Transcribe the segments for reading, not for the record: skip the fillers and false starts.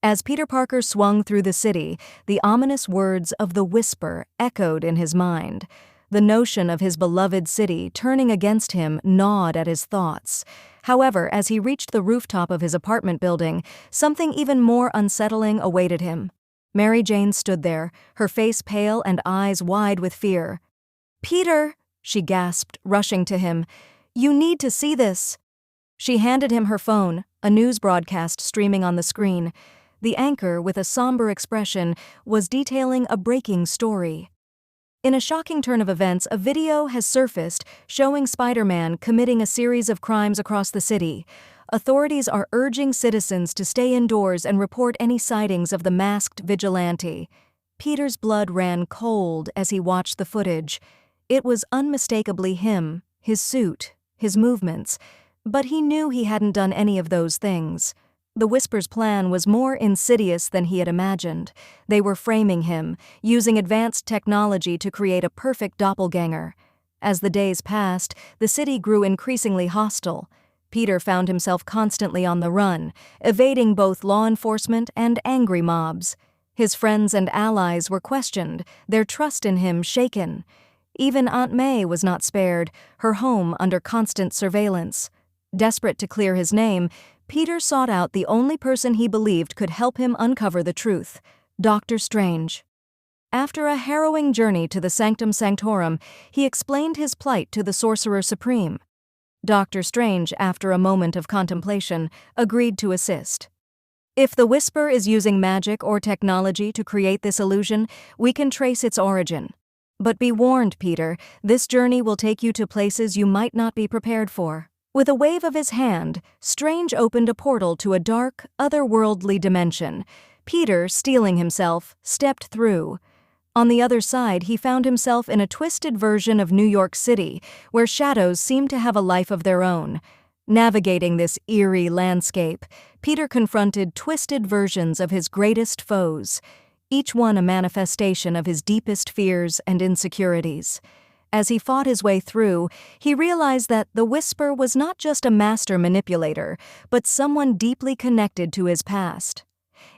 As Peter Parker swung through the city, the ominous words of the Whisper echoed in his mind. The notion of his beloved city turning against him gnawed at his thoughts. However, as he reached the rooftop of his apartment building, something even more unsettling awaited him. Mary Jane stood there, her face pale and eyes wide with fear. "Peter," she gasped, rushing to him, "you need to see this." She handed him her phone, a news broadcast streaming on the screen. The anchor, with a somber expression, was detailing a breaking story. In a shocking turn of events, a video has surfaced showing Spider-Man committing a series of crimes across the city. Authorities are urging citizens to stay indoors and report any sightings of the masked vigilante. Peter's blood ran cold as he watched the footage. It was unmistakably him, his suit, his movements, but he knew he hadn't done any of those things. The Whisper's plan was more insidious than he had imagined. They were framing him, using advanced technology to create a perfect doppelganger. As the days passed, the city grew increasingly hostile. Peter found himself constantly on the run, evading both law enforcement and angry mobs. His friends and allies were questioned, their trust in him shaken. Even Aunt May was not spared, her home under constant surveillance. Desperate to clear his name, Peter sought out the only person he believed could help him uncover the truth, Dr. Strange. After a harrowing journey to the Sanctum Sanctorum, he explained his plight to the Sorcerer Supreme. Dr. Strange, after a moment of contemplation, agreed to assist. "If the Whisper is using magic or technology to create this illusion, we can trace its origin. But be warned, Peter, this journey will take you to places you might not be prepared for." With a wave of his hand, Strange opened a portal to a dark, otherworldly dimension. Peter, steeling himself, stepped through. On the other side, he found himself in a twisted version of New York City, where shadows seemed to have a life of their own. Navigating this eerie landscape, Peter confronted twisted versions of his greatest foes, each one a manifestation of his deepest fears and insecurities. As he fought his way through, he realized that the Whisper was not just a master manipulator, but someone deeply connected to his past.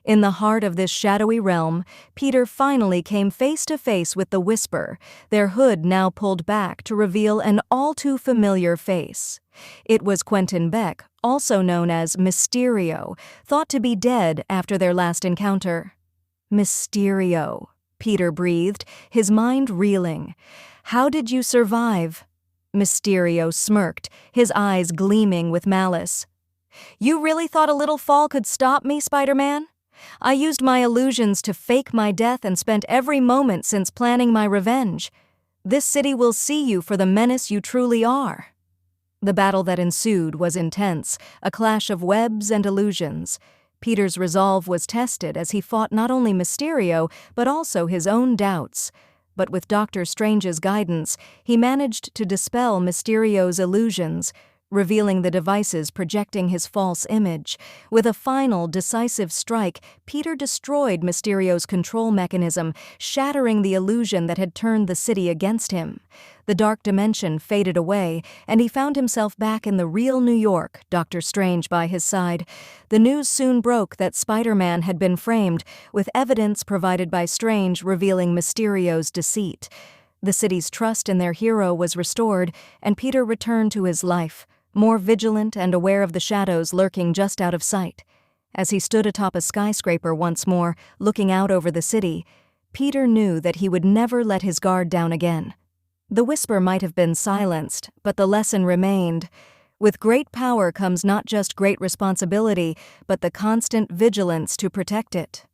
In the heart of this shadowy realm, Peter finally came face to face with the Whisper, their hood now pulled back to reveal an all-too-familiar face. It was Quentin Beck, also known as Mysterio, thought to be dead after their last encounter. "Mysterio," Peter breathed, his mind reeling. "How did you survive?" Mysterio smirked, his eyes gleaming with malice. "You really thought a little fall could stop me, Spider-Man? I used my illusions to fake my death and spent every moment since planning my revenge. This city will see you for the menace you truly are." The battle that ensued was intense, a clash of webs and illusions. Peter's resolve was tested as he fought not only Mysterio, but also his own doubts. But with Dr. Strange's guidance, he managed to dispel Mysterio's illusions, revealing the devices projecting his false image. With a final, decisive strike, Peter destroyed Mysterio's control mechanism, shattering the illusion that had turned the city against him. The dark dimension faded away, and he found himself back in the real New York, Dr. Strange by his side. The news soon broke that Spider-Man had been framed, with evidence provided by Strange revealing Mysterio's deceit. The city's trust in their hero was restored, and Peter returned to his life, more vigilant and aware of the shadows lurking just out of sight. As he stood atop a skyscraper once more, looking out over the city, Peter knew that he would never let his guard down again. The Whisper might have been silenced, but the lesson remained. With great power comes not just great responsibility, but the constant vigilance to protect it.